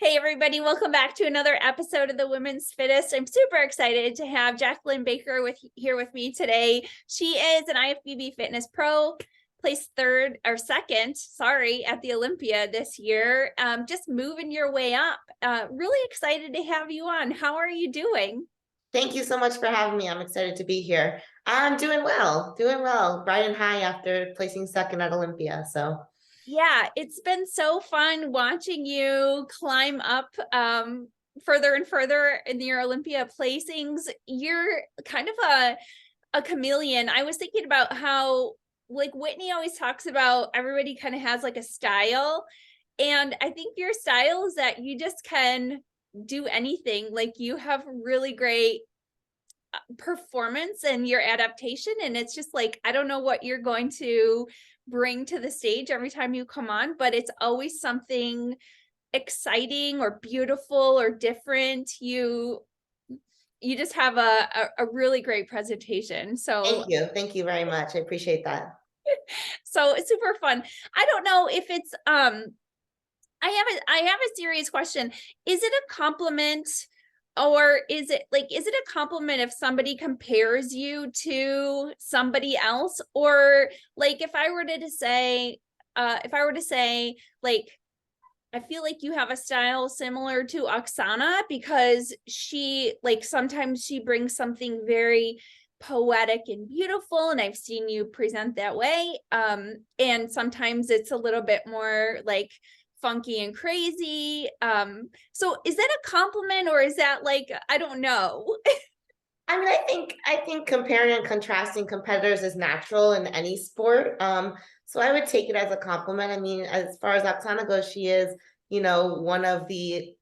Hey everybody, welcome back to another episode of the Women's Fittest. I'm super excited to have Jaclyn Baker here with me today. She is an IFBB fitness pro, placed second at the Olympia this year. Just moving your way up. Really excited to have you on. How are you doing? Thank you so much for having me. I'm excited to be here. I'm doing well, riding high after placing second at Olympia. So Yeah, it's been so fun watching you climb up further and further in your Olympia placings. You're kind of a chameleon. I was thinking about how, like, Whitney always talks about everybody kind of has like a style. And I think your style is that you just can do anything. Like, you have really great performance and your adaptation. And it's just like, I don't know what you're going to bring to the stage every time you come on, but it's always something exciting or beautiful or different. You just have a really great presentation. So thank you very much. I appreciate that. it's super fun. I don't know if it's I have a serious question. Is it a compliment, or is it a compliment if somebody compares you to somebody else? Or like if I were to say like, I feel like you have a style similar to Oksana, because she, like, sometimes she brings something very poetic and beautiful, and I've seen you present that way. And sometimes it's a little bit more like funky and crazy. So is that a compliment, or is that like, I don't know? I mean, I think comparing and contrasting competitors is natural in any sport. So I would take it as a compliment. I mean, as far as Oksana goes, she is, one of the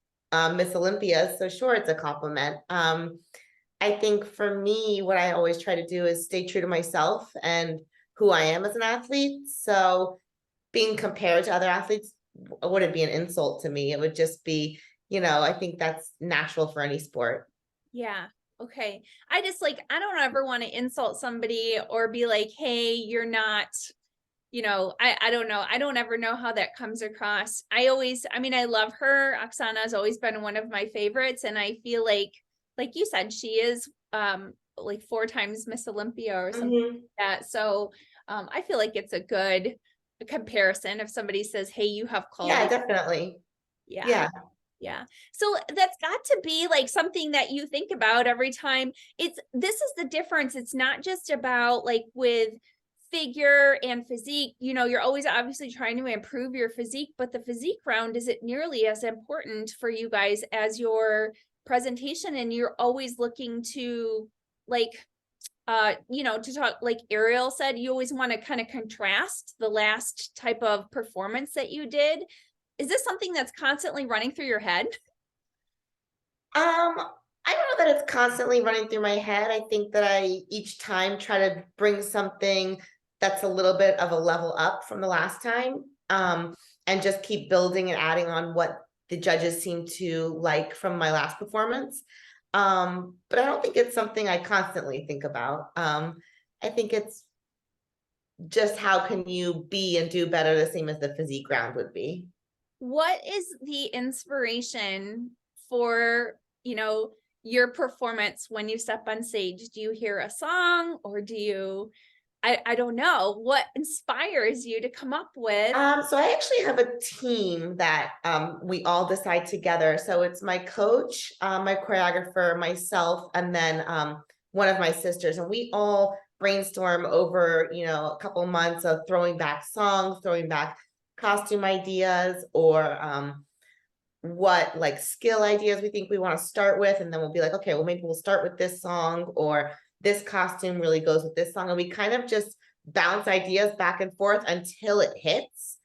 Miss Olympias. So sure, it's a compliment. I think for me, what I always try to do is stay true to myself and who I am as an athlete. So being compared to other athletes wouldn't be an insult to me. It would just be, I think that's natural for any sport. Yeah. Okay. I just, like, I don't ever want to insult somebody or be like, hey, you're not, I don't know. I don't ever know how that comes across. I mean, I love her. Oksana has always been one of my favorites. And I feel like you said, she is like 4 times Miss Olympia or something like that. So I feel like it's a good comparison if somebody says, hey, you have Yeah, quality. definitely. Yeah. Yeah. Yeah. So that's got to be like something that you think about every time. This is the difference. It's not just about, like, with figure and physique, you're always obviously trying to improve your physique, but the physique round isn't nearly as important for you guys as your presentation. And you're always looking to, like, to talk, like Ariel said, you always want to kind of contrast the last type of performance that you did. Is this something that's constantly running through your head? I don't know that it's constantly running through my head. I think that I each time try to bring something that's a little bit of a level up from the last time. And just keep building and adding on what the judges seem to like from my last performance. But I don't think it's something I constantly think about. I think it's just how can you be and do better, the same as the physique round would be. What is the inspiration for, your performance when you step on stage? Do you hear a song, or do you, I don't know, what inspires you to come up with? So I actually have a team that we all decide together. So it's my coach, my choreographer, myself, and then one of my sisters, and we all brainstorm over, a couple months of throwing back songs, throwing back costume ideas, or what, like, skill ideas we think we want to start with, and then we'll be like, okay, well, maybe we'll start with this song, or this costume really goes with this song, and we kind of just bounce ideas back and forth until it hits.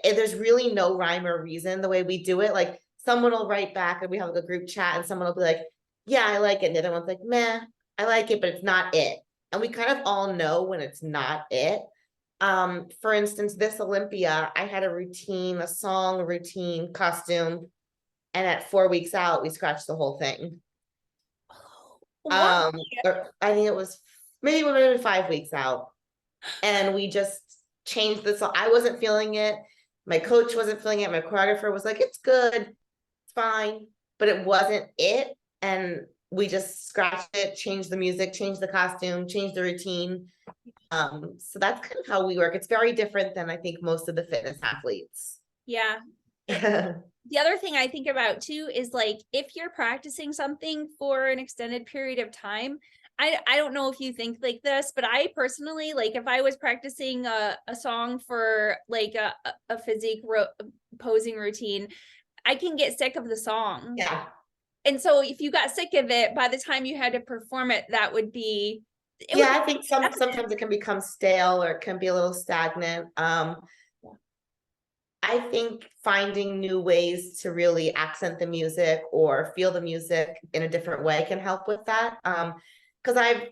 There's really no rhyme or reason the way we do it. Like, someone will write back and we have like a group chat, and someone will be like, yeah, I like it, and the other one's like, meh, I like it, but it's not it. And we kind of all know when it's not it. For instance, this Olympia, I had a song, a routine, costume, and at 4 weeks out, we scratched the whole thing. What? I think it was maybe 5 weeks out, and we just changed the song. I wasn't feeling it. My coach wasn't feeling it. My choreographer was like, "It's good, it's fine, but it wasn't it. And we just scratched it, changed the music, changed the costume, changed the routine. So that's kind of how we work. It's very different than I think most of the fitness athletes. Yeah. The other thing I think about too is like if you're practicing something for an extended period of time, I don't know if you think like this, but I personally, like if I was practicing a song for like a physique posing routine, I can get sick of the song. Yeah. And so if you got sick of it, by the time you had to perform it, that would be Yeah, I think sometimes it can become stale or it can be a little stagnant. I think finding new ways to really accent the music or feel the music in a different way can help with that. Because I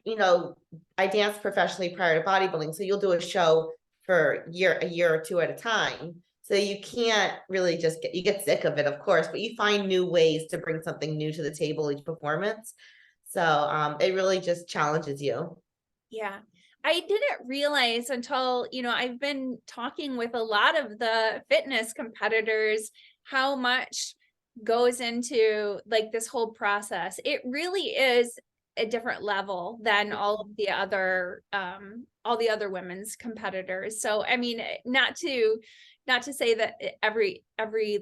danced professionally prior to bodybuilding, so you'll do a show for a year or two at a time. So you can't really just you get sick of it, of course, but you find new ways to bring something new to the table each performance. So it really just challenges you. Yeah. I didn't realize until, I've been talking with a lot of the fitness competitors how much goes into like this whole process. It really is a different level than all the other women's competitors. So I mean, not to say that every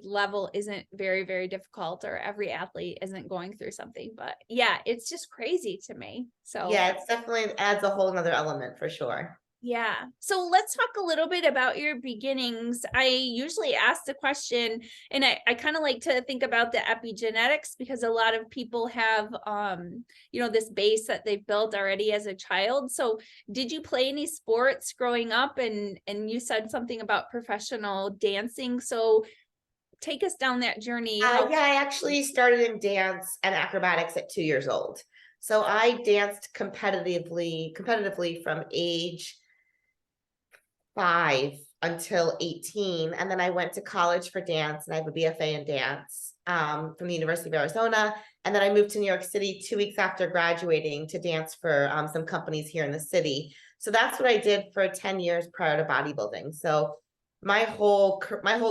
level isn't very, very difficult or every athlete isn't going through something, but yeah, it's just crazy to me. So Yeah, it's definitely adds a whole nother element for sure. yeah. So let's talk a little bit about your beginnings. I usually ask the question, and I kind of like to think about the epigenetics because a lot of people have, this base that they've built already as a child. So did you play any sports growing up? And you said something about professional dancing. So take us down that journey. Yeah, I actually started in dance and acrobatics at 2 years old. So I danced competitively from age 5 until 18. And then I went to college for dance and I have a BFA in dance from the University of Arizona. And then I moved to New York City 2 weeks after graduating to dance for some companies here in the city. So that's what I did for 10 years prior to bodybuilding. So my whole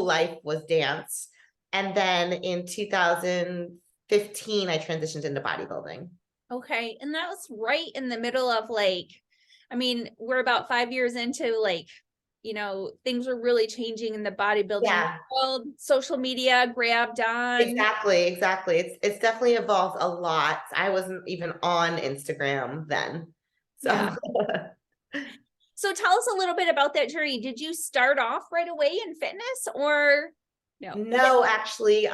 life was dance. And then in 2015, I transitioned into bodybuilding. Okay. And that was right in the middle of we're about 5 years into things are really changing in the bodybuilding world. Social media grabbed on. Exactly. It's definitely evolved a lot. I wasn't even on Instagram then. So Yeah. So tell us a little bit about that journey. Did you start off right away in fitness or no? No, actually,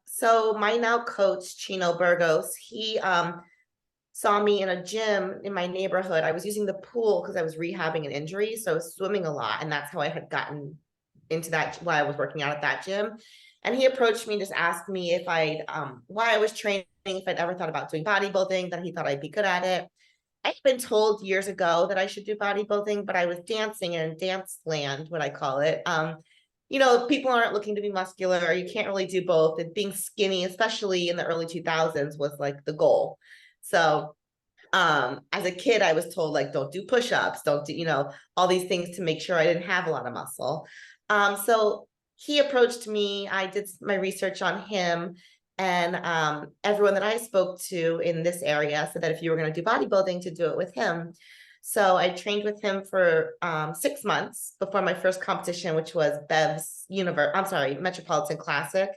so my now coach, Chino Burgos, he saw me in a gym in my neighborhood. I was using the pool because I was rehabbing an injury. So I was swimming a lot. And that's how I had gotten into that while I was working out at that gym. And he approached me and just asked me if why I was training, if I'd ever thought about doing bodybuilding, that he thought I'd be good at it. I'd been told years ago that I should do bodybuilding, but I was dancing in dance land, what I call it. People aren't looking to be muscular, or you can't really do both. And being skinny, especially in the early 2000s, was like the goal. So as a kid, I was told like, don't do push-ups, don't do, all these things to make sure I didn't have a lot of muscle. So he approached me, I did my research on him, and everyone that I spoke to in this area said that if you were going to do bodybuilding, to do it with him. So I trained with him for 6 months before my first competition, which was Metropolitan Classic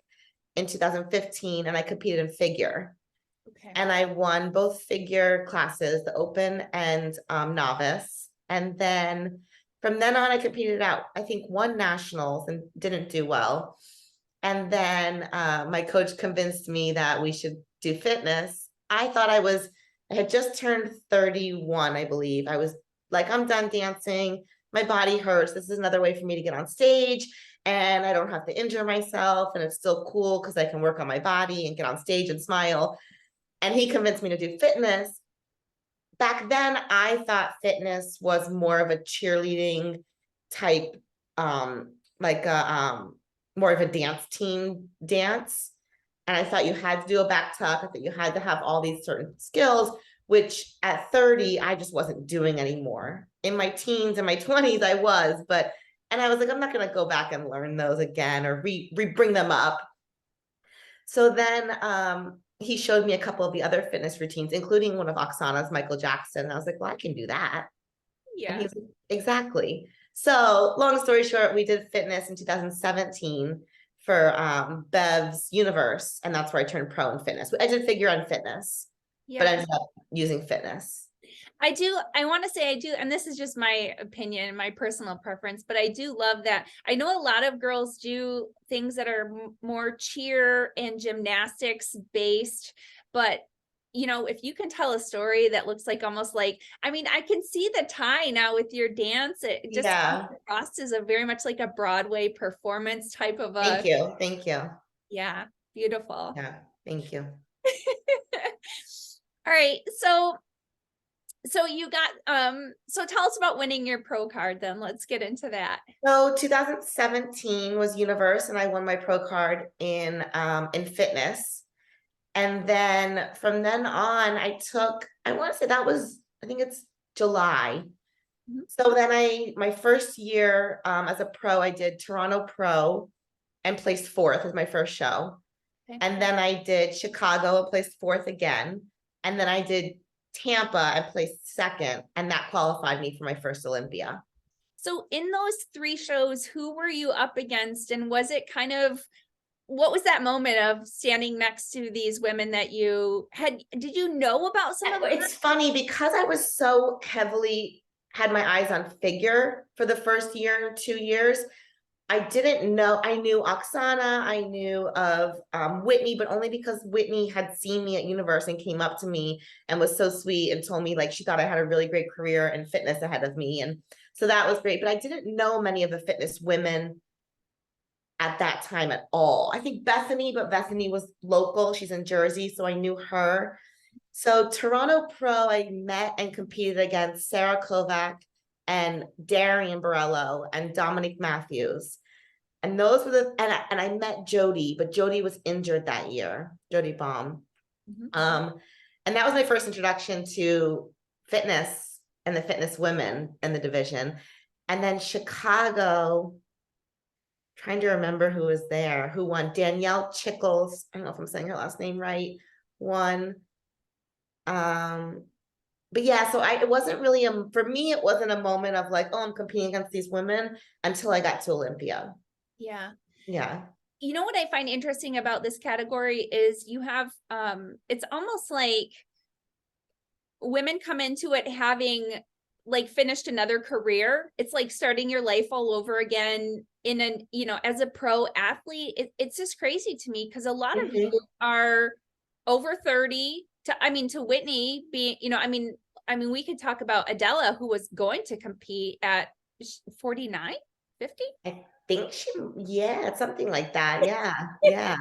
in 2015, and I competed in figure. Okay. And I won both figure classes, the open and novice. And then from then on, I competed out, I think, won nationals and didn't do well. And then my coach convinced me that we should do fitness. I had just turned 31, I believe. I was like, I'm done dancing. My body hurts. This is another way for me to get on stage and I don't have to injure myself. And it's still cool because I can work on my body and get on stage and smile. And he convinced me to do fitness. Back then, I thought fitness was more of a cheerleading type, more of a dance team dance. And I thought you had to do a back tuck. I thought you had to have all these certain skills, which at 30, I just wasn't doing anymore. In my teens and my 20s, I was, and I was like, I'm not going to go back and learn those again or bring them up. So then he showed me a couple of the other fitness routines, including one of Oksana's, Michael Jackson. And I was like, well, I can do that. And he Yeah. was like, exactly. So long story short, we did fitness in 2017 for Bev's Universe. And that's where I turned pro in fitness. I did figure on fitness, but I Yeah. ended up using fitness. I want to say I do, and this is just my opinion, my personal preference, but I do love that. I know a lot of girls do things that are more cheer and gymnastics based, but if you can tell a story that looks like almost like, I mean, I can see the tie now with your dance. It just comes Yeah. across as a very much like a Broadway performance type of Thank you. Thank you. yeah, beautiful. Yeah. Thank you. All right. So you got so tell us about winning your pro card then. Let's get into that. So 2017 was Universe, and I won my pro card in fitness. And then from then on, I want to say that was, I think it's July. Mhm. So then my first year as a pro, I did Toronto Pro and placed fourth as my first show. Okay. And then I did Chicago and placed fourth again. And then I did Tampa and placed second. And that qualified me for my first Olympia. So in those three shows, who were you up against? And was it kind of what was that moment of standing next to these women that you had? Did you know about some of them? It's funny because I was so heavily had my eyes on figure for the first year or 2 years. I didn't know. I knew Oksana, I knew of Whitney, but only because Whitney had seen me at Universe and came up to me and was so sweet and told me like she thought I had a really great career in fitness ahead of me. And so that was great. But I didn't know many of the fitness women at that time at all. I think Bethany, but Bethany was local. She's in Jersey, so I knew her. So Toronto Pro, I met and competed against Sarah Kovac and Darian Borello and Dominic Matthews. And those were and I met Jody, but Jody was injured that year, Jody Baum. And that was my first introduction to fitness and the fitness women in the division. And then Chicago, trying to remember who was there, who won. Danielle Chickles, I don't know if I'm saying her last name right, won. But yeah, so it wasn't really for me, it wasn't a moment of like, oh, I'm competing against these women until I got to Olympia. Yeah. Yeah. You know what I find interesting about this category is you have it's almost like women come into it having like finished another career. It's like starting your life all over again in an, as a pro athlete. It's just crazy to me because a lot of you are over 30 to Whitney being, we could talk about Adela, who was going to compete at 49, 50. I think yeah, something like that. Yeah. Yeah.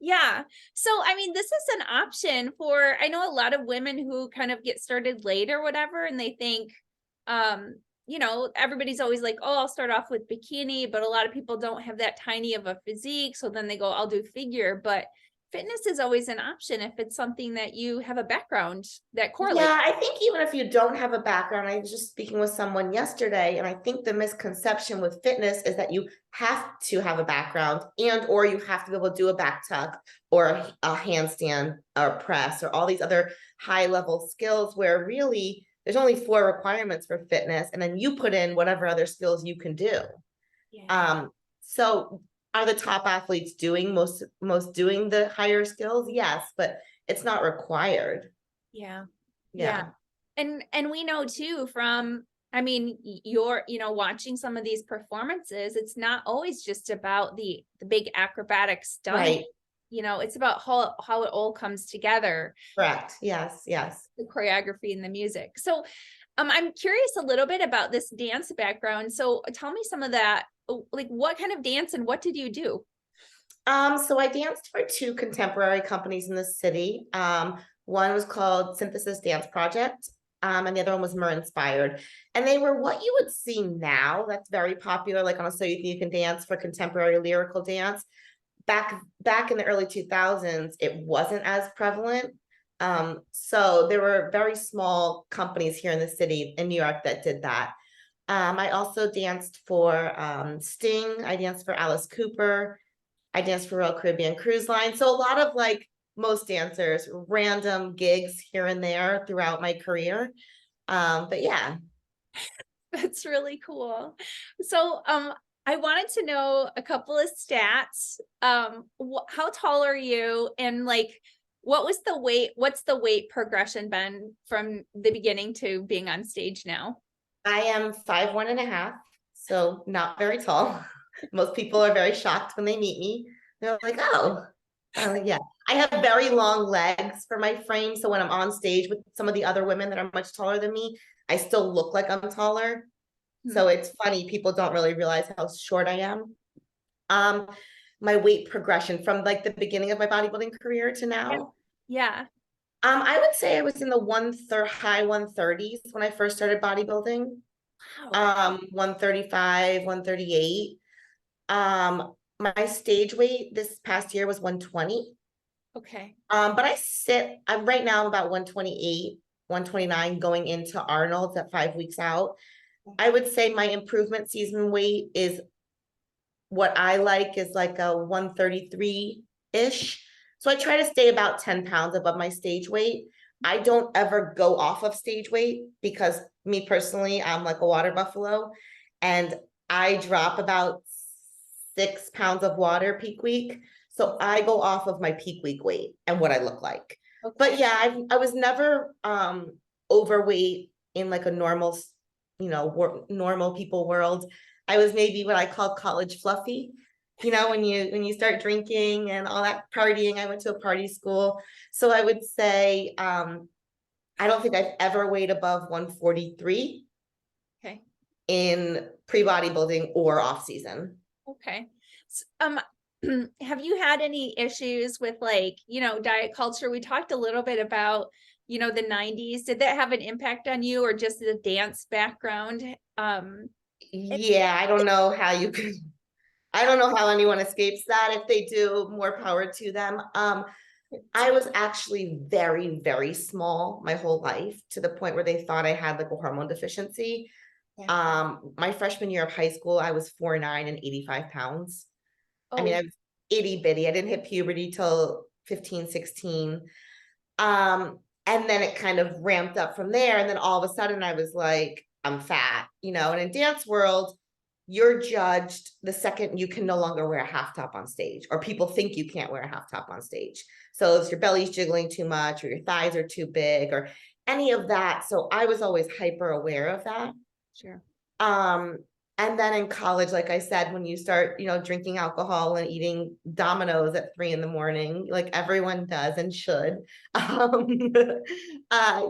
Yeah. So, this is an option for, I know a lot of women who kind of get started late or whatever, and they think, everybody's always like, oh, I'll start off with bikini, but a lot of people don't have that tiny of a physique. So then they go, I'll do figure. But fitness is always an option if it's something that you have a background that correlates. Yeah, I think even if you don't have a background, I was just speaking with someone yesterday, and I think the misconception with fitness is that you have to have a background or you have to be able to do a back tuck or a handstand or press or all these other high level skills where really there's only 4 requirements for fitness, and then you put in whatever other skills you can do. Yeah. So are the top athletes doing most doing the higher skills? Yes, but it's not required. Yeah. Yeah. And we know too from, you're, watching some of these performances, it's not always just about the big acrobatic stunt. Right. It's about how it all comes together. Correct. Yes. Yes. The choreography and the music. So I'm curious a little bit about this dance background. So tell me some of that, like what kind of dance and what did you do? So I danced for 2 contemporary companies in the city. One was called Synthesis Dance Project, and the other one was Mer Inspired. And they were what you would see now. That's very popular, like on a So You Think You Can Dance for contemporary lyrical dance. Back in the early 2000s, it wasn't as prevalent. So there were very small companies here in the city in New York that did that. I also danced for Sting. I danced for Alice Cooper. I danced for Royal Caribbean Cruise Line. So a lot of like most dancers, random gigs here and there throughout my career. But yeah. That's really cool. So, I wanted to know a couple of stats. How tall are you? And like, what's the weight progression been from the beginning to being on stage now? I am 5'1.5", so not very tall. Most people are very shocked when they meet me. They're like, "Oh," I'm like, "Yeah." I have very long legs for my frame, so when I'm on stage with some of the other women that are much taller than me, I still look like I'm taller. Hmm. So it's funny, people don't really realize how short I am. Um, my weight progression from like the beginning of my bodybuilding career to Yeah. now. Yeah. I would say I was in the high 130s when I first started bodybuilding. Wow. 135, 138. My stage weight this past year was 120. Okay. But I'm right now about 128, 129 going into Arnold's at 5 weeks out. I would say my improvement season weight is what I like is like a 133-ish. So I try to stay about 10 pounds above my stage weight. I don't ever go off of stage weight because me personally, I'm like a water buffalo and I drop about 6 pounds of water peak week. So I go off of my peak week weight and what I look like. But Okay. yeah, I was never overweight in like a normal, normal people world. I was maybe what I call college fluffy. When you start drinking and all that partying, I went to a party school. So I would say I don't think I've ever weighed above 143 Okay. in pre-bodybuilding or off season. Okay. Have you had any issues with like, diet culture? We talked a little bit about, the 90s. Did that have an impact on you or just the dance background? It- Yeah, I don't know how anyone escapes that. If they do, more power to them. I was actually very, very small my whole life to the point where they thought I had like a hormone deficiency. Yeah. My freshman year of high school, I was 4'9" and 85 pounds. I mean, Oh, I was itty bitty. I didn't hit puberty till 15, 16. And then it kind of ramped up from there. And then all of a sudden I was like, I'm fat, and in dance world, you're judged the second you can no longer wear a half top on stage, or people think you can't wear a half top on stage. So if your belly's jiggling too much, or your thighs are too big, or any of that. So I was always hyper aware of that. sure. Um, and then in college, like I said, when you start, drinking alcohol and eating Dominoes at 3 in the morning, like everyone does and should, um,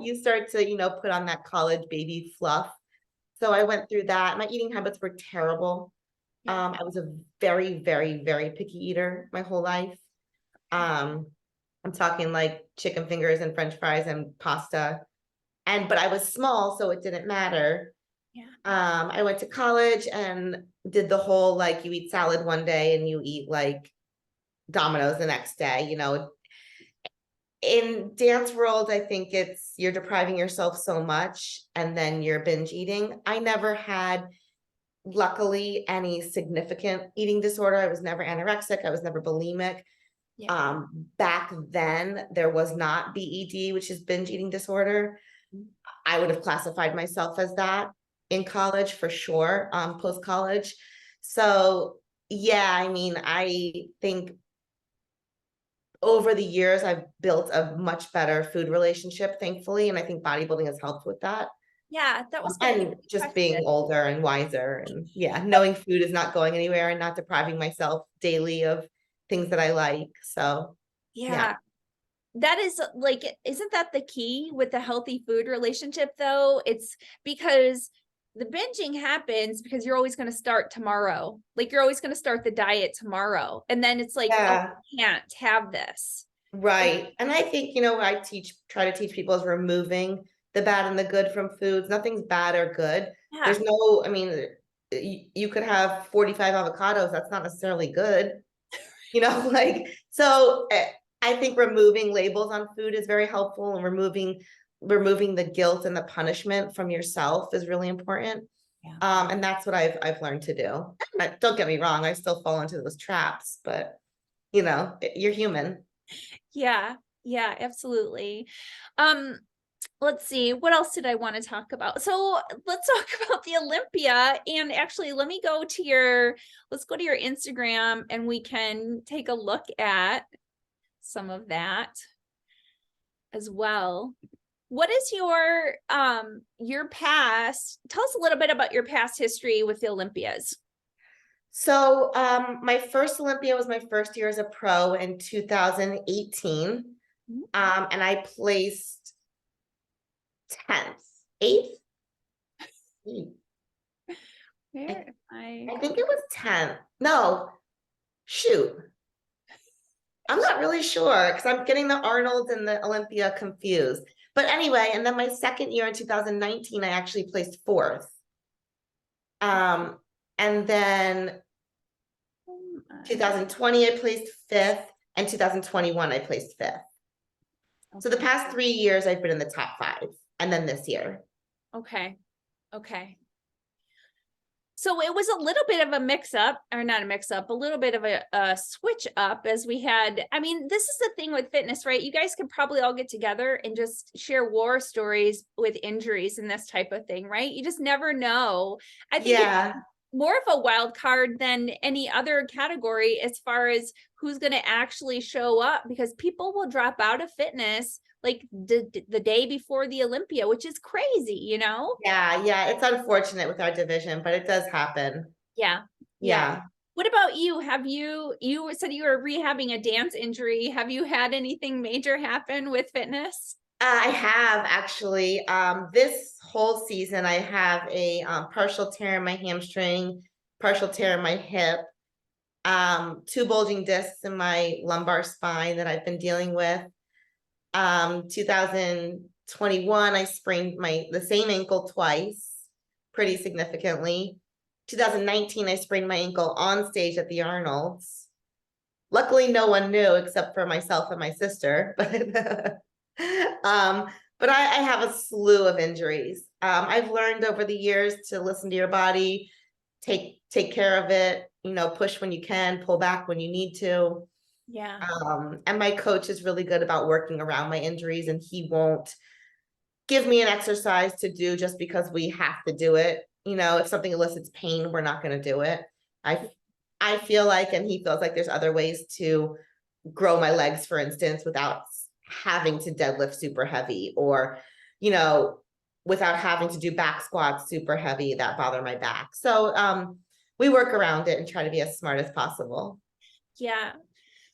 you start to, put on that college baby fluff. So I went through that. My eating habits were terrible. Yeah. I was a very, very, very picky eater my whole life. Um, I'm talking like chicken fingers and French fries and pasta. But I was small, so it didn't matter. Yeah. I went to college and did the whole like you eat salad one day and you eat like Domino's the next day. In dance world, I think you're depriving yourself so much and then you're binge eating. I never had, luckily, any significant eating disorder. I was never anorexic. I was never bulimic. Yeah. Back then there was not BED, which is binge eating disorder. I would have classified myself as that in college for sure, post college. So yeah, I mean, I think over the years I've built a much better food relationship, thankfully, and I think bodybuilding has helped with that. Yeah, that was gonna be And my just question. being older and wiser, and yeah, knowing food is not going anywhere and not depriving myself daily of things that I like. So yeah. Yeah. That is like, isn't that the key with the healthy food relationship though? It's because the binging happens because you're always going to start tomorrow. Like you're always going to start the diet tomorrow. And then it's like, oh, Yeah. I can't have this. Right. And I think, try to teach people is removing the bad and the good from foods. Nothing's bad or good. Yeah. There's no, I mean, you could have 45 avocados. That's not necessarily good, like, so I think removing labels on food is very helpful, and removing the guilt and the punishment from yourself is really important. Yeah. And that's what I've learned to do. Don't get me wrong, I still fall into those traps, but you're human. Yeah. Yeah, absolutely. Um, let's see, what else did I want to talk about? So let's talk about the Olympia. And actually, let's go to your Instagram and we can take a look at some of that as well. What is your past? Tell us a little bit about your past history with the Olympias. So my first Olympia was my first year as a pro in 2018. Mhm. And I placed 10th, 8th. Where am I think it was 10th. No, shoot. I'm not really sure because I'm getting the Arnold and the Olympia confused. But anyway, and then my second year in 2019, I actually placed 4th. And then Oh my. 2020, I placed 5th, and 2021, I placed 5th. So the Okay. past 3 years, I've been in the top 5, and then this year. Okay. Okay. So it was a little bit of a mix up, or not a mix up, a little bit of a switch up as we had. I mean, this is the thing with fitness, right? You guys could probably all get together and just share war stories with injuries and this type of thing, right? You just never know. I think it's Yeah. more of a wild card than any other category as far as who's going to actually show up, because people will drop out of fitness like the day before the Olympia, which is crazy, you know? Yeah, it's unfortunate with our division, but it does happen. Yeah. Yeah. Yeah. What about you? You said you were rehabbing a dance injury. Have you had anything major happen with fitness? I have actually. This whole season, I have a partial tear in my hamstring, partial tear in my hip, 2 bulging discs in my lumbar spine that I've been dealing with. 2021, I sprained the same ankle twice, pretty significantly. 2019, I sprained my ankle on stage at the Arnold's. Luckily, no one knew except for myself and my sister. But I have a slew of injuries. I've learned over the years to listen to your body, take care of it, push when you can, pull back when you need to. Yeah. And my coach is really good about working around my injuries, and he won't give me an exercise to do just because we have to do it. If something elicits pain, we're not going to do it. I feel like, and he feels like, there's other ways to grow my legs, for instance, without having to deadlift super heavy, or, without having to do back squats super heavy that bother my back. So we work around it and try to be as smart as possible. Yeah.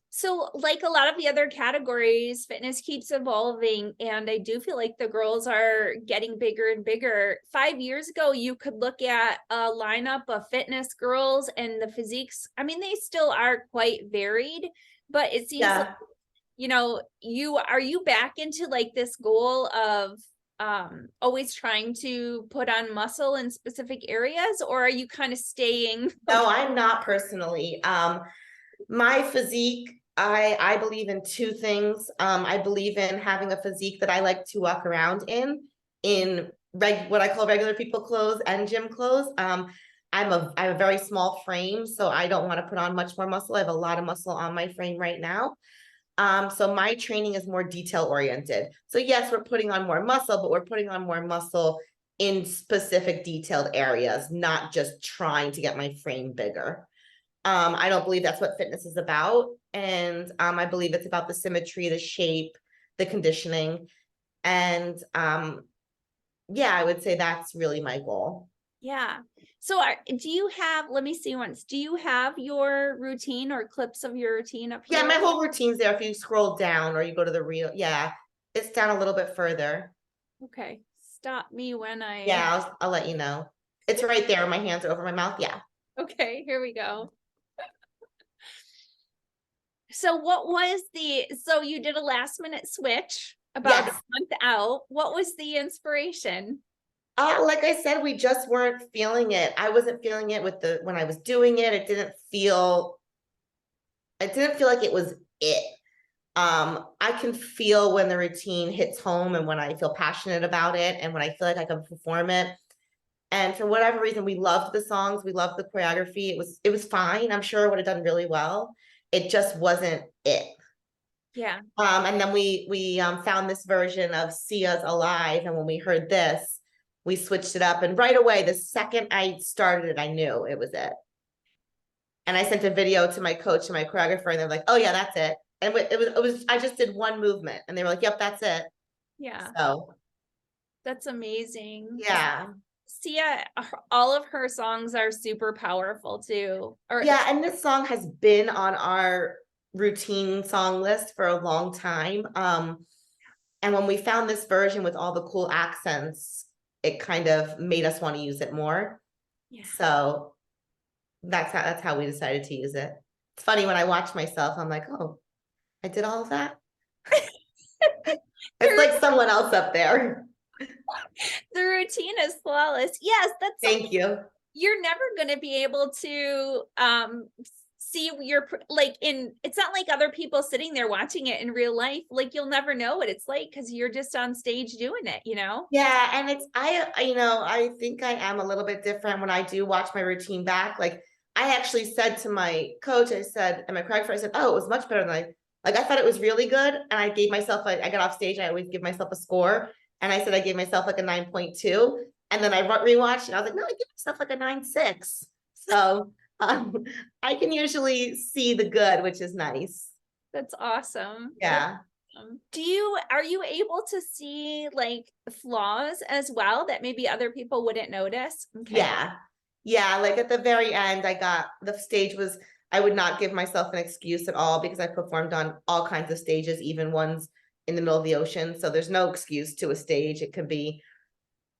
So, like a lot of the other categories, fitness keeps evolving, and I do feel like the girls are getting bigger and bigger. 5 years ago, you could look at a lineup of fitness girls and the physiques. I mean, they still are quite varied, but it seems like, are you back into like this goal of always trying to put on muscle in specific areas, or are you kind of staying? No, I'm not personally. My physique, I believe in 2 things. I believe in having a physique that I like to walk around in what I call regular people clothes and gym clothes. I have a very small frame, so I don't want to put on much more muscle. I have a lot of muscle on my frame right now. So my training is more detail oriented. So yes, we're putting on more muscle, but we're putting on more muscle in specific detailed areas, not just trying to get my frame bigger. I don't believe that's what fitness is about. And I believe it's about the symmetry, the shape, the conditioning. And yeah, I would say that's really my goal. Yeah. So do you have, let me see once, do you have your routine or clips of your routine up Yeah, here? my whole routine's there. If you scroll down or you go to the reel, yeah, it's down a little bit further. Okay. Stop me when Yeah, I'll let you know. It's right there. My hands are over my mouth. Yeah. okay, here we go. So so you did a last minute switch about a Yes. month out. What was the inspiration? Like I said, we just weren't feeling it. I wasn't feeling it when I was doing it. It didn't feel like it was it. I can feel when the routine hits home and when I feel passionate about it and when I feel like I can perform it. And for whatever reason, we loved the songs, we loved the choreography. It was fine. I'm sure I would have done really well. it just wasn't it. Yeah. And then we found this version of Sia's Alive, and when we heard this, we switched it up, and right away, the second I started it, I knew it was it. And I sent a video to my coach and my choreographer, and they're like, "Oh yeah, that's it." And it was I just did one movement, and they were like, "Yep, that's it." Yeah. So That's amazing. yeah, Sia, all of her songs are super powerful too. Or yeah, and this song has been on our routine song list for a long time. And when we found this version with all the cool accents, it kind of made us want to use it more. yeah. So that's how we decided to use it. It's funny when I watch myself, I'm like, oh, I did all of that. It's like someone else up there. The routine is flawless. Yes, that's Thank you. you're never going to be able to see your like in it's not like other people sitting there watching it in real life. Like you'll never know what it's like because you're just on stage doing it, you know? Yeah, and it's I think I am a little bit different when I do watch my routine back. Like I actually said to my coach, I said, and my choreographer, I said, "Oh, it was much better than I thought it was really good." And I gave myself I got off stage, I always give myself a score, and I said I gave myself like a 9.2, and then I rewatched, and I was like, "No, I give myself like a 9.6." So I can usually see the good, which is nice. That's awesome. Yeah. Are you able to see like flaws as well that maybe other people wouldn't notice? Okay. Yeah. Yeah. Like at the very end, the stage was, I would not give myself an excuse at all because I performed on all kinds of stages, even ones in the middle of the ocean. So there's no excuse to a stage. It can be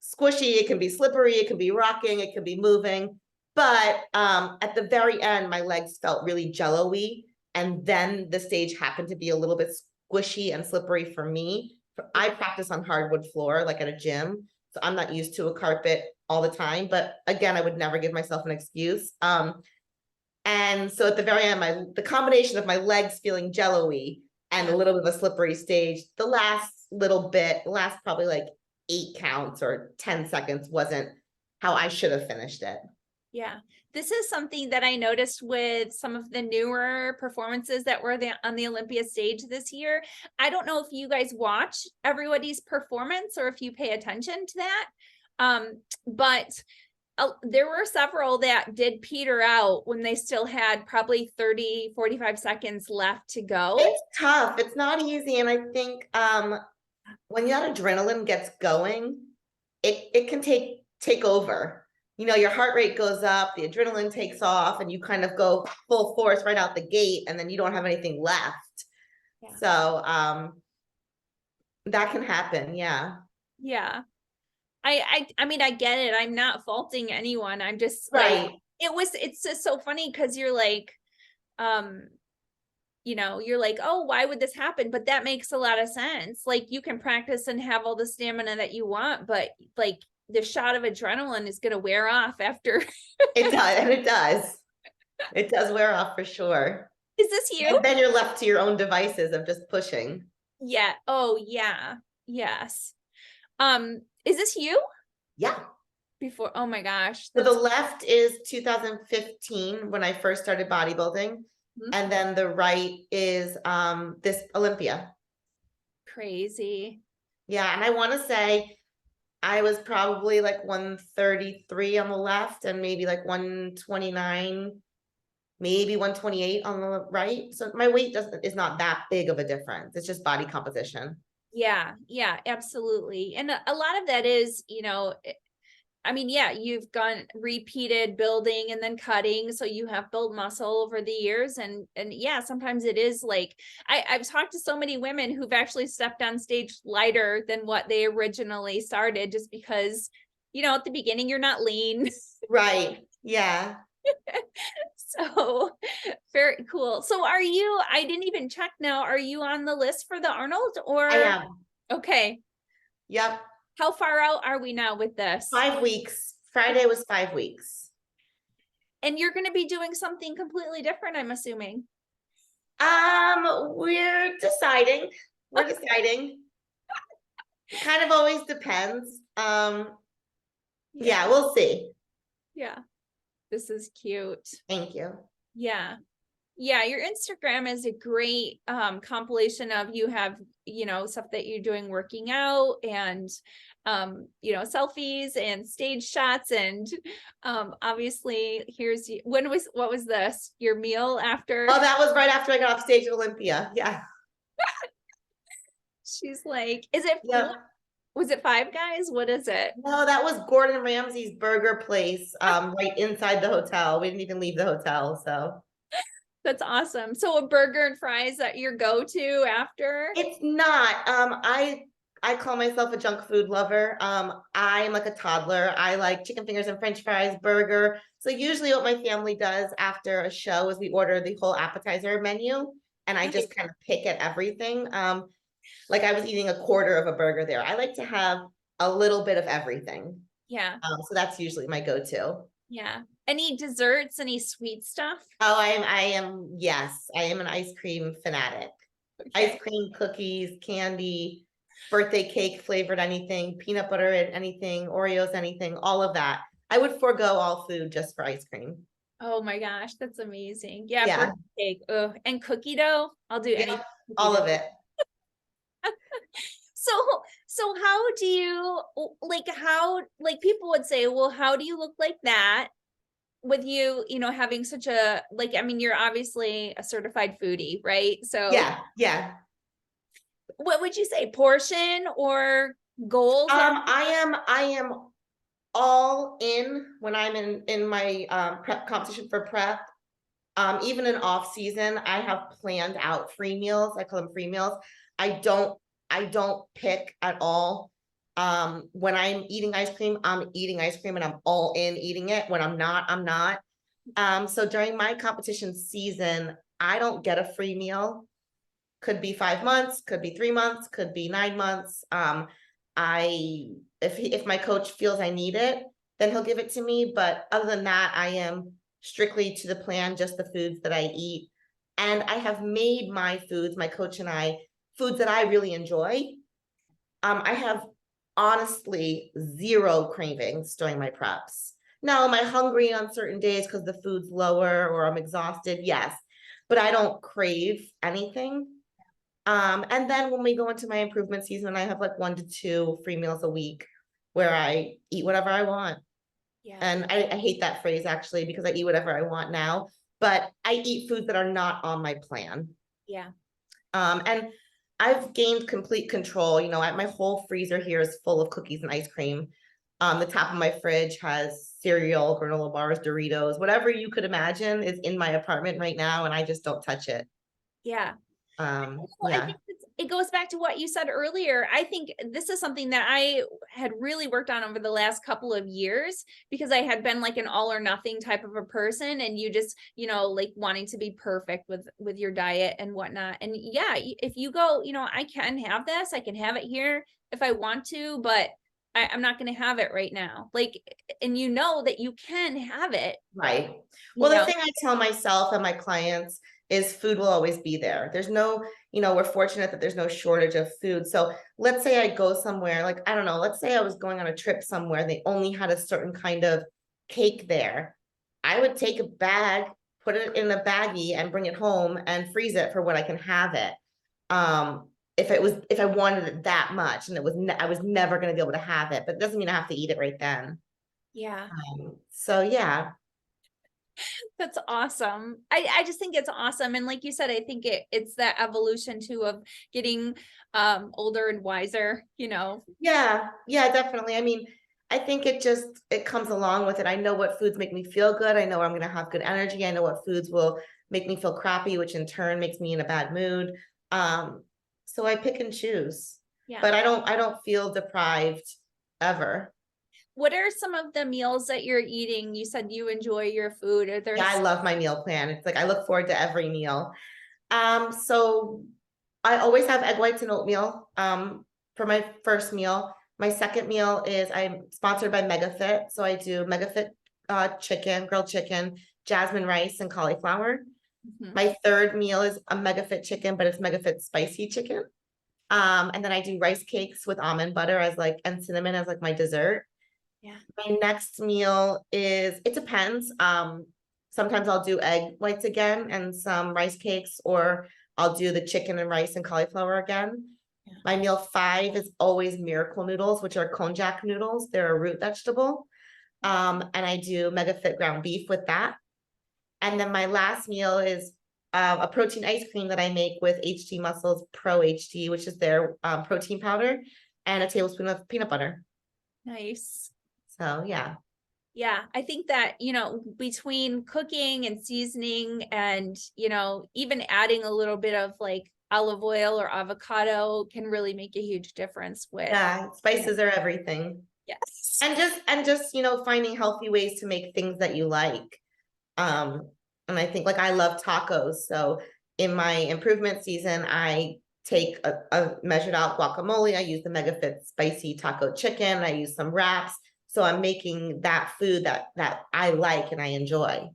squishy, it can be slippery, it can be rocking, it can be moving. But at the very end, my legs felt really jello-y. And then the stage happened to be a little bit squishy and slippery for me. I practice on hardwood floor, like at a gym. So I'm not used to a carpet all the time. But again, I would never give myself an excuse. And so at the very end, the combination of my legs feeling jello-y and a little bit of a slippery stage, the last probably like 8 counts or 10 seconds wasn't how I should have finished it. Yeah. This is something that I noticed with some of the newer performances that were on the Olympia stage this year. I don't know if you guys watch everybody's performance or if you pay attention to that. But there were several that did peter out when they still had probably 30, 45 seconds left to go. It's tough. It's not easy. And I think when that adrenaline gets going, it can take over. Your heart rate goes up, the adrenaline takes off, and you kind of go full force right out the gate, and then you don't have anything left. Yeah. So that can happen. Yeah. Yeah. I mean, I get it. I'm not faulting anyone. I'm just right. Like, it's just so funny because you're like, you're like, oh, why would this happen? But that makes a lot of sense. Like you can practice and have all the stamina that you want, but like the shot of adrenaline is going to wear off after. It does. And it does. It does wear off for sure. Is this you? And then you're left to your own devices of just pushing. Yeah. Oh yeah. Yes. Is this you? Yeah. Before, oh my gosh. So the left is 2015 when I first started bodybuilding. Mm-hmm. And then the right is this Olympia. Crazy. Yeah. And I want to say I was probably like 133 on the left and maybe like 129, maybe 128 on the right. So my weight is not that big of a difference. It's just body composition. Yeah, absolutely. And a lot of that is, I mean, yeah, you've gone repeated building and then cutting. So you have built muscle over the years. And yeah, sometimes it is like, I've talked to so many women who've actually stepped on stage lighter than what they originally started, just because, at the beginning, you're not lean. Right. Yeah. So very cool. So I didn't even check now. Are you on the list for the Arnold or? I am. Okay. Yep. How far out are we now with this? 5 weeks. Friday was 5 weeks. And you're going to be doing something completely different, I'm assuming. We're deciding. It kind of always depends. Yeah, we'll see. Yeah. This is cute. Thank you. Yeah. Yeah, your Instagram is a great compilation of, you have, stuff that you're doing working out, and selfies and stage shots, and obviously what was this? Your meal after? Oh, that was right after I got off stage at Olympia. Yeah. She's like, is it Yep. was it Five Guys? What is it? No, that was Gordon Ramsay's burger place, right inside the hotel. We didn't even leave the hotel, so. That's awesome. So a burger and fries that your go-to after? It's not. I call myself a junk food lover. I'm like a toddler. I like chicken fingers and French fries, burger. So usually what my family does after a show is we order the whole appetizer menu, and I just kind of pick at everything. Like I was eating a quarter of a burger there. I like to have a little bit of everything. Yeah. So that's usually my go-to. Yeah. Any desserts, any sweet stuff? Oh, yes, I am an ice cream fanatic. Okay. Ice cream, cookies, candy, birthday cake flavored anything, peanut butter and anything, Oreos, anything, all of that. I would forego all food just for ice cream. Oh my gosh, that's amazing. Yeah, Yeah. birthday cake. Oh, and cookie dough. I'll do any Yeah, cookie all dough. of it. So, so how do you like people would say, well, how do you look like that with you, having such a, like, I mean, you're obviously a certified foodie, right? So Yeah, yeah. what would you say, portion or goals? I am all in when I'm in my prep competition for prep. Even in off season, I have planned out free meals. I call them free meals. I don't pick at all. When I'm eating ice cream, I'm eating ice cream and I'm all in eating it. When I'm not, I'm not. So during my competition season, I don't get a free meal. Could be 5 months, could be 3 months, could be 9 months. I if my coach feels I need it, then he'll give it to me. But other than that, I am strictly to the plan, just the foods that I eat. And I have made my foods, my coach and I, foods that I really enjoy. I have honestly zero cravings during my preps. Now, am I hungry on certain days because the food's lower or I'm exhausted? Yes, but I don't crave anything. And then when we go into my improvement season, I have like 1 to 2 free meals a week where I eat whatever I want. Yeah. And I hate that phrase actually because I eat whatever I want now, but I eat foods that are not on my plan. Yeah. And I've gained complete control. My whole freezer here is full of cookies and ice cream. The top of my fridge has cereal, granola bars, Doritos, whatever you could imagine is in my apartment right now, and I just don't touch it. Yeah. Well, I Yeah. think it goes back to what you said earlier. I think this is something that I had really worked on over the last couple of years, because I had been like an all or nothing type of a person, and you just, like wanting to be perfect with your diet and whatnot. And yeah, if you go, I can have this, I can have it here if I want to, but I'm not going to have it right now. Like, and that you can have it. Right. Well, the thing I tell myself and my clients is food will always be there. There's no, we're fortunate that there's no shortage of food. So let's say I go somewhere, like, I don't know, let's say I was going on a trip somewhere and they only had a certain kind of cake there. I would take a bag, put it in a baggie and bring it home and freeze it for when I can have it. If I wanted it that much and I was never going to be able to have it, but it doesn't mean I have to eat it right then. Yeah. So yeah. That's awesome. I just think it's awesome. And like you said, I think it's that evolution too of getting older and wiser, Yeah, definitely. I mean, I think it comes along with it. I know what foods make me feel good. I know I'm gonna have good energy. I know what foods will make me feel crappy, which in turn makes me in a bad mood. So I pick and choose. Yeah. But I don't feel deprived ever. What are some of the meals that you're eating? You said you enjoy your food. Are there Yeah, I love my meal plan. It's like I look forward to every meal. So I always have egg whites and oatmeal for my first meal. My second meal is I'm sponsored by MegaFit. So I do MegaFit chicken, grilled chicken, jasmine rice, and cauliflower. My third meal is a MegaFit chicken, but it's MegaFit spicy chicken. And then I do rice cakes with almond butter and cinnamon as like my dessert. Yeah. My next meal it depends. sometimes I'll do egg whites again and some rice cakes, or I'll do the chicken and rice and cauliflower again. Yeah. My meal 5 is always miracle noodles, which are konjac noodles. They're a root vegetable. And I do mega fit ground beef with that. And then my last meal is a protein ice cream that I make with HT Muscles Pro HT, which is their protein powder, and a tablespoon of peanut butter. Nice. So yeah. Yeah, I think that, you know, between cooking and seasoning and, you know, even adding a little bit of like olive oil or avocado can really make a huge difference with. Yeah, spices are everything. Yes. And just, you know, finding healthy ways to make things that you like. And I think like I love tacos. So in my improvement season, I take a measured out guacamole. I use the MegaFit spicy taco chicken. I use some wraps. So I'm making that food that I like and I enjoy.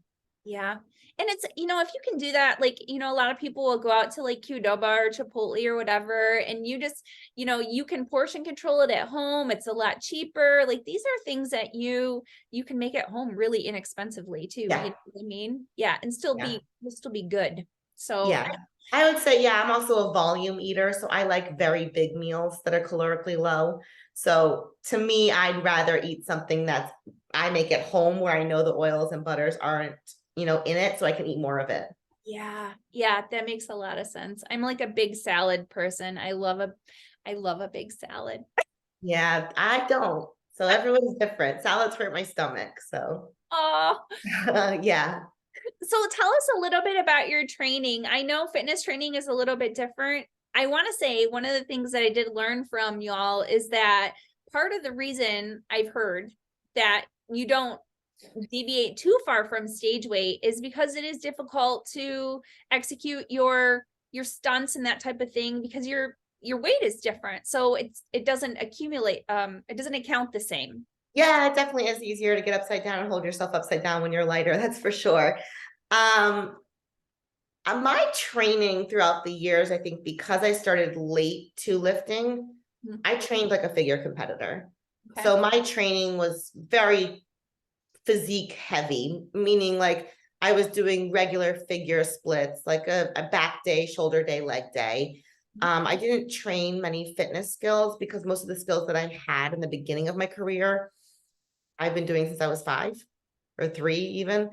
Yeah. And it's, you know, if you can do that, like, you know, a lot of people will go out to like Qdoba or Chipotle or whatever, and you just, you know, you can portion control it at home. It's a lot cheaper. Like these are things that you can make at home really inexpensively too. Yeah. You know what I mean? Yeah. And still be good. So Yeah. I would say, yeah, I'm also a volume eater. So I like very big meals that are calorically low. So to me, I'd rather eat something that's I make at home where I know the oils and butters aren't, you know, in it, so I can eat more of it. yeah, that makes a lot of sense. I'm like a big salad person. I love a big salad. Yeah, I don't. So everyone's different. Salads hurt my stomach. So Oh, yeah. so tell us a little bit about your training. I know fitness training is a little bit different. I want to say one of the things that I did learn from y'all is that part of the reason I've heard that you don't deviate too far from stage weight is because it is difficult to execute your stunts and that type of thing because your weight is different. So it doesn't accumulate, it doesn't account the same. Yeah, it definitely is easier to get upside down and hold yourself upside down when you're lighter. That's for sure. My training throughout the years, I think because I started late to lifting, I trained like a figure competitor. Okay. So my training was very physique heavy, meaning like I was doing regular figure splits, like a back day, shoulder day, leg day. I didn't train many fitness skills because most of the skills that I had in the beginning of my career, I've been doing since I was 5 or 3 even.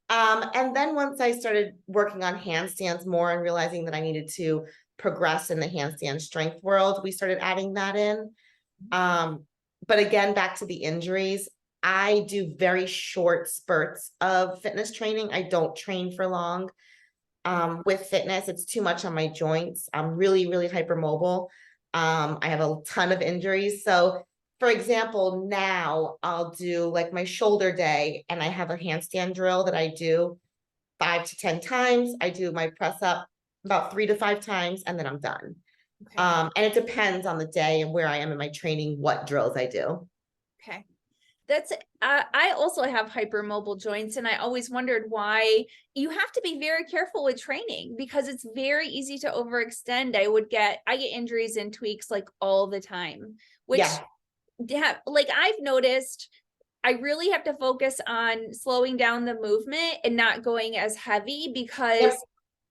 And then once I started working on handstands more and realizing that I needed to progress in the handstand strength world, we started adding that in. But again, back to the injuries, I do very short spurts of fitness training. I don't train for long. With fitness, it's too much on my joints. I'm really, really hypermobile. I have a ton of injuries. So for example, now I'll do like my shoulder day and I have a handstand drill that I do 5 to 10 times. I do my press up about 3 to 5 times and then I'm done. Okay. And it depends on the day and where I am in my training, what drills I do. Okay. That's I also have hypermobile joints, and I always wondered why you have to be very careful with training because it's very easy to overextend. I get injuries and tweaks like all the time, which like I've noticed I really have to focus on slowing down the movement and not going as heavy because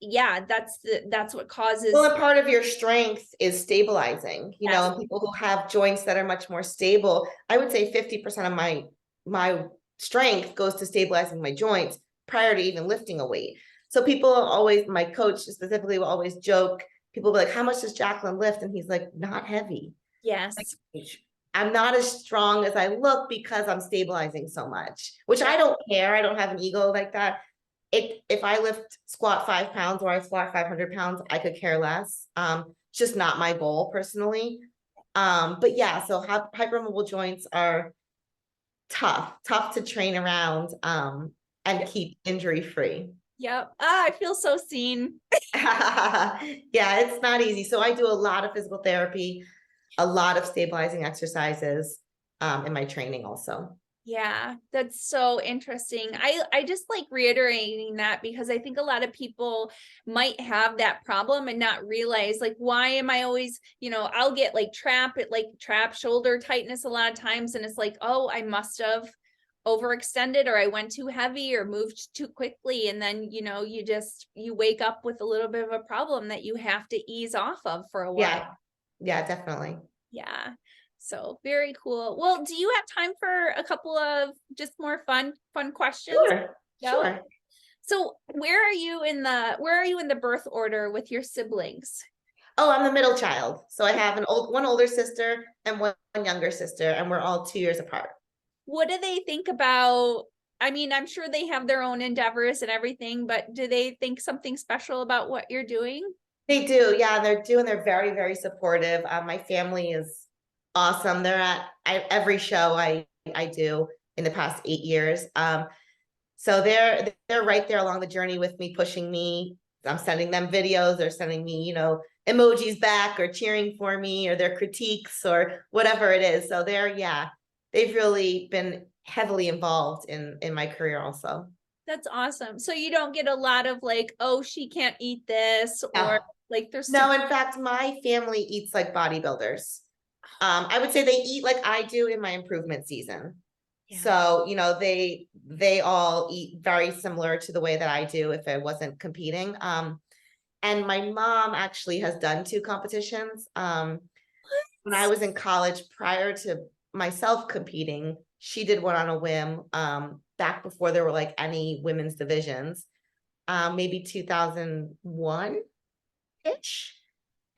that's what causes. Well, a part of your strength is stabilizing, you know, and people who have joints that are much more stable, I would say 50% of my strength goes to stabilizing my joints prior to even lifting a weight. So people always, my coach specifically will always joke, people will be like, how much does Jaclyn lift? And he's like, not heavy. Yes. Like, I'm not as strong as I look because I'm stabilizing so much, which I don't care. I don't have an ego like that. If I squat 5 pounds or I squat 500 pounds, I could care less. It's just not my goal personally. But yeah, so hypermobile joints are tough to train around, and keep injury free. Yep. I feel so seen. Yeah, it's not easy. So I do a lot of physical therapy, a lot of stabilizing exercises, in my training also. Yeah, that's so interesting. I just like reiterating that because I think a lot of people might have that problem and not realize like why am I always, you know, I'll get like trap shoulder tightness a lot of times and it's like, oh, I must have overextended, or I went too heavy or moved too quickly. And then, you wake up with a little bit of a problem that you have to ease off of for a while. Yeah. Yeah, definitely. Yeah. So very cool. Well, do you have time for a couple of just more fun questions? Sure. No? Sure. So where are you in the birth order with your siblings? Oh, I'm the middle child. So I have one older sister and one younger sister, and we're all 2 years apart. What do they think about, I mean, I'm sure they have their own endeavors and everything, but do they think something special about what you're doing? They do, yeah, they're very, very supportive. My family is awesome. They're at every show I do in the past 8 years. So they're right there along the journey with me, pushing me. I'm sending them videos, they're sending me, emojis back or cheering for me or their critiques or whatever it is. So they've really been heavily involved in my career also. That's awesome. So you don't get a lot of like, oh, she can't eat this, or No. like there's No, in fact, my family eats like bodybuilders. I would say they eat like I do in my improvement season. Yeah. So, they all eat very similar to the way that I do if I wasn't competing. And my mom actually has done 2 competitions. When I was in college prior to myself competing, she did one on a whim, back before there were like any women's divisions, maybe 2001-ish.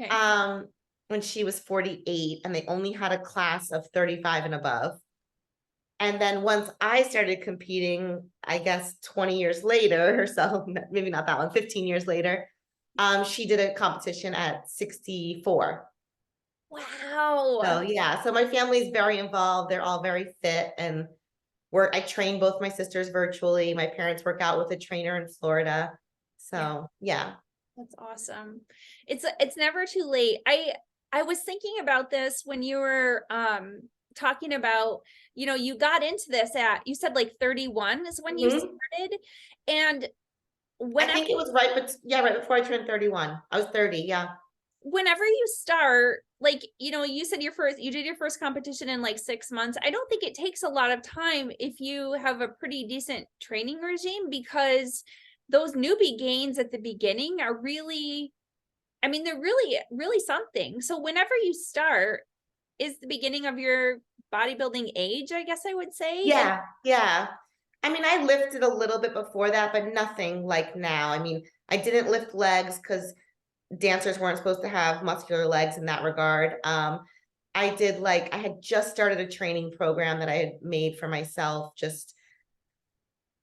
Okay. When she was 48 and they only had a class of 35 and above. And then once I started competing, I guess 20 years later or so, maybe not that long, 15 years later, she did a competition at 64. Wow. So yeah, so my family's very involved. They're all very fit, and I train both my sisters virtually. My parents work out with a trainer in Florida. So yeah. That's awesome. It's never too late. I was thinking about this when you were talking about, you got into this you said like 31 is when you started. And I think it was right before I turned 31. I was 30, yeah. Whenever you start, like, you said you did your first competition in like 6 months. I don't think it takes a lot of time if you have a pretty decent training regime, because those newbie gains at the beginning are really, I mean, they're really, really something. So whenever you start is the beginning of your bodybuilding age, I guess I would say. Yeah, yeah. I mean, I lifted a little bit before that, but nothing like now. I mean, I didn't lift legs because dancers weren't supposed to have muscular legs in that regard. I had just started a training program that I had made for myself, just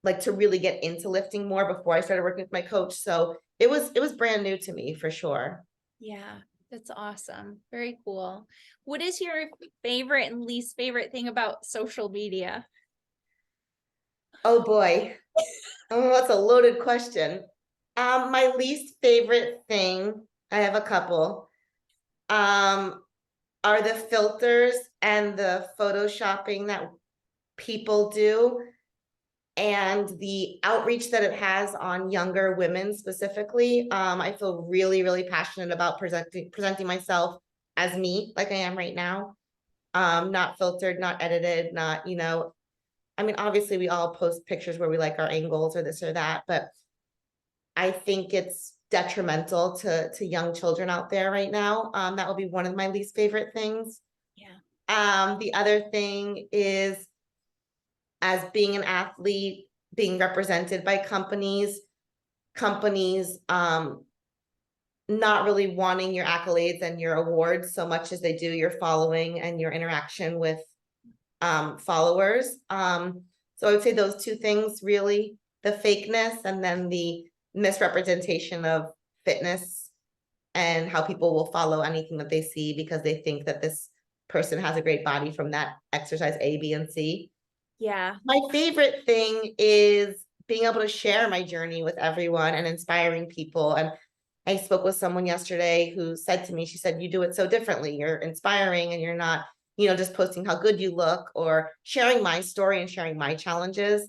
like to really get into lifting more before I started working with my coach. So it was brand new to me for sure. Yeah, that's awesome. Very cool. What is your favorite and least favorite thing about social media? Oh boy. Oh, that's a loaded question. My least favorite thing, I have a couple, are the filters and the photoshopping that people do, and the outreach that it has on younger women specifically. I feel really, really passionate about presenting myself as me, like I am right now. Not filtered, not edited, not, I mean, obviously we all post pictures where we like our angles or this or that, but I think it's detrimental to young children out there right now. That will be one of my least favorite things. Yeah. The other thing is, as being an athlete, being represented by companies not really wanting your accolades and your awards so much as they do your following and your interaction with followers. So I would say those 2 things, really, the fakeness and then the misrepresentation of fitness, and how people will follow anything that they see because they think that this person has a great body from that exercise A, B, and C. Yeah. My favorite thing is being able to share my journey with everyone and inspiring people. And I spoke with someone yesterday who said to me, she said, you do it so differently. You're inspiring and you're not, just posting how good you look or sharing my story and sharing my challenges.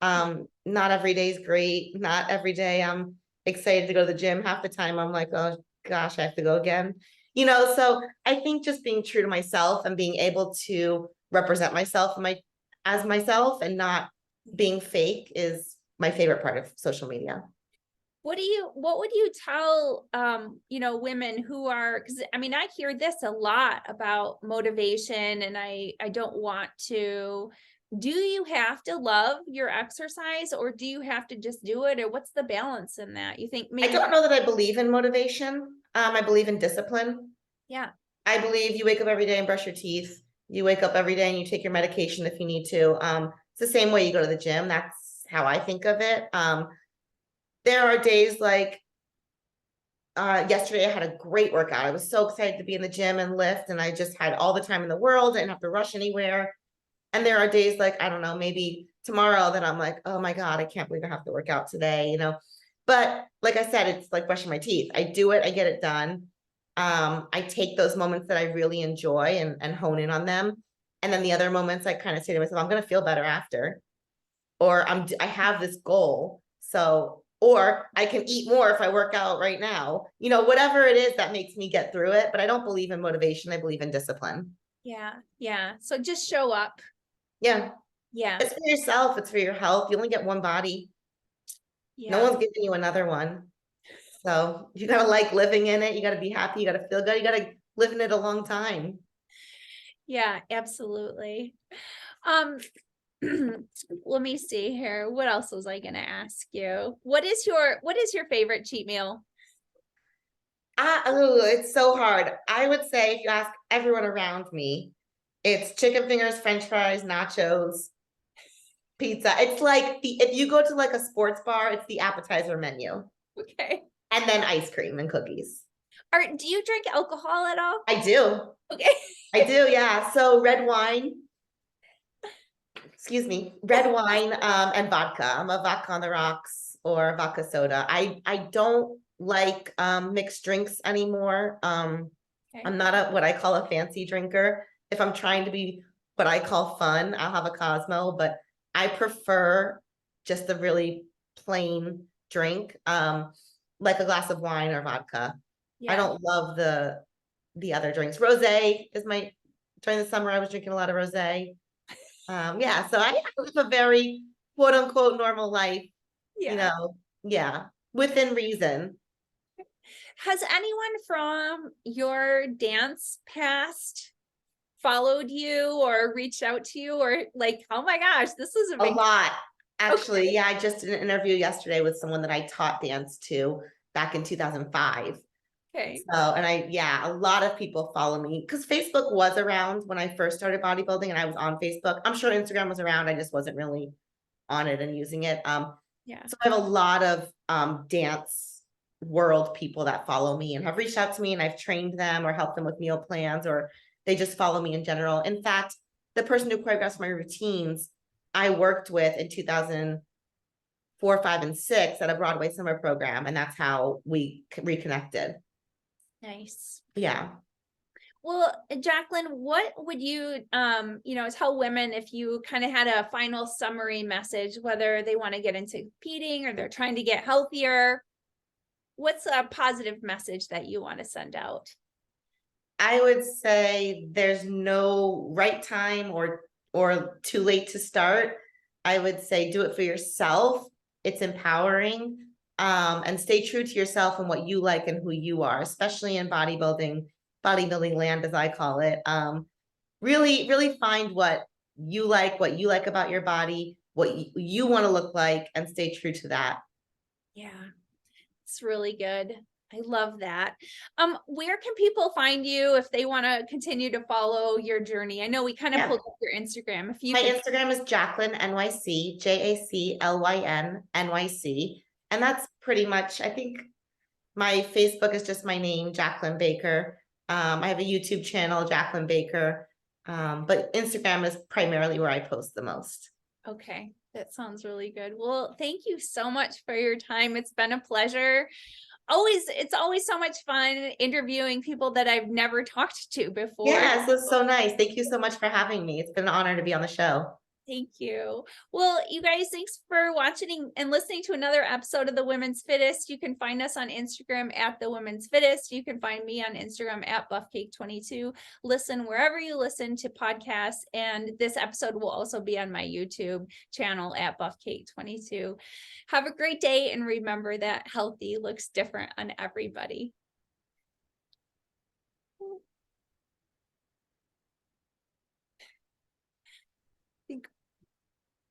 Not every day is great. Not every day I'm excited to go to the gym. Half the time I'm like, oh gosh, I have to go again. So I think just being true to myself and being able to represent myself. as myself and not being fake is my favorite part of social media. What would you tell, women who are, because I mean, I hear this a lot about motivation, and I don't want to. Do you have to love your exercise, or do you have to just do it, or what's the balance in that? You think I maybe? don't know that I believe in motivation. I believe in discipline. Yeah. I believe you wake up every day and brush your teeth. You wake up every day and you take your medication if you need to. It's the same way you go to the gym. That's how I think of it. There are days like yesterday I had a great workout. I was so excited to be in the gym and lift, and I just had all the time in the world. I didn't have to rush anywhere. And there are days like, I don't know, maybe tomorrow that I'm like, oh my God, I can't believe I have to work out today, But like I said, it's like brushing my teeth. I do it, I get it done. I take those moments that I really enjoy and hone in on them. And then the other moments I kind of say to myself, I'm going to feel better after, or I have this goal. So, or I can eat more if I work out right now, whatever it is that makes me get through it. But I don't believe in motivation. I believe in discipline. Yeah. Yeah. So just show up. Yeah. Yeah. It's for yourself. It's for your health. You only get one body. Yeah. No one's giving you another one. So you got to like living in it. You got to be happy. You got to feel good. You got to live in it a long time. Yeah, absolutely. Let me see here. What else was I going to ask you? What is your favorite cheat meal? It's so hard. I would say if you ask everyone around me, it's chicken fingers, French fries, nachos, pizza. It's like if you go to like a sports bar, it's the appetizer menu. Okay. And then ice cream and cookies. Do you drink alcohol at all? I do. Okay. I do, yeah. So red wine, and vodka. I'm a vodka on the rocks or vodka soda. I don't like mixed drinks anymore. Okay. I'm not what I call a fancy drinker. If I'm trying to be what I call fun, I'll have a Cosmo, but I prefer just a really plain drink, like a glass of wine or vodka. Yeah. I don't love the other drinks. Rosé is during the summer, I was drinking a lot of rosé. Yeah, so I live a very quote unquote normal life, Yeah. yeah, within reason. Has anyone from your dance past followed you or reached out to you, or like, oh my gosh, this is A lot, actually. Okay. Yeah, I just did an interview yesterday with someone that I taught dance to back in 2005. Okay. So, a lot of people follow me because Facebook was around when I first started bodybuilding, and I was on Facebook. I'm sure Instagram was around. I just wasn't really on it and using it. Yeah. So I have a lot of dance world people that follow me and have reached out to me, and I've trained them or helped them with meal plans, or they just follow me in general. In fact, the person who choreographs my routines, I worked with in 2004, 5, and 6 at a Broadway summer program, and that's how we reconnected. Nice. Yeah. Well, Jaclyn, what would you, tell women if you kind of had a final summary message, whether they want to get into competing or they're trying to get healthier? What's a positive message that you want to send out? I would say there's no right time or too late to start. I would say do it for yourself. It's empowering. And stay true to yourself and what you like and who you are, especially in bodybuilding land, as I call it. Really, really find what you like about your body, what you want to look like, and stay true to that. Yeah, it's really good. I love that. Where can people find you if they want to continue to follow your journey? I know we kind of pulled up your Instagram. My Instagram is Jaclyn NYC, Jaclyn NYC. And that's pretty much, I think my Facebook is just my name, Jaclyn Baker. I have a YouTube channel, Jaclyn Baker. But Instagram is primarily where I post the most. Okay, that sounds really good. Well, thank you so much for your time. It's been a pleasure. It's always so much fun interviewing people that I've never talked to before. Yeah, so nice. Thank you so much for having me. It's been an honor to be on the show. Thank you. Well, you guys, thanks for watching and listening to another episode of the Women's Fittest. You can find us on Instagram at the Women's Fittest. You can find me on Instagram at buffcake22. Listen wherever you listen to podcasts. And this episode will also be on my YouTube channel at buffcake22. Have a great day. And remember that healthy looks different on everybody.